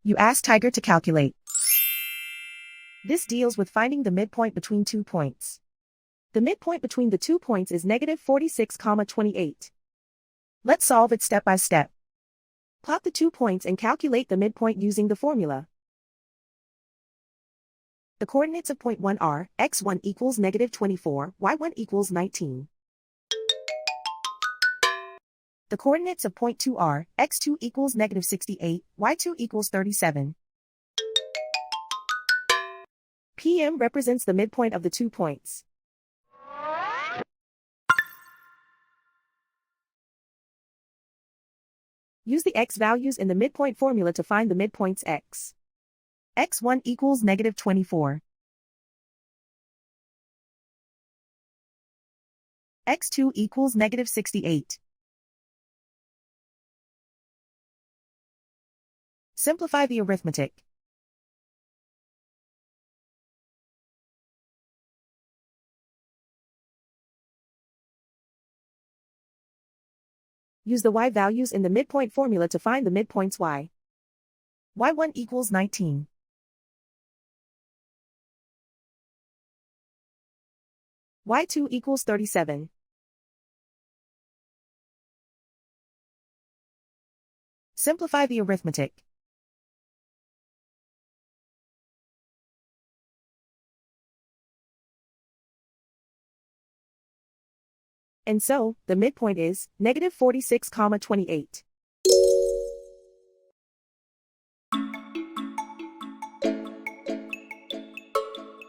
You ask Tiger to calculate. This deals with finding the midpoint between 2 points. The midpoint between the 2 points is negative 46,28. Let's solve it step by step. Plot the 2 points and calculate the midpoint using the formula. The coordinates of point 1 are, x1 equals negative 24, y1 equals 19. The coordinates of point 2 are, x2 equals negative 68, y2 equals 37. PM represents the midpoint of the 2 points. Use the x values in the midpoint formula to find the midpoints x. x1 equals negative 24. x2 equals negative 68. Simplify the arithmetic. Use the y values in the midpoint formula to find the midpoints y. y1 equals 19. y2 equals 37. Simplify the arithmetic. And so, the midpoint is negative 46,28.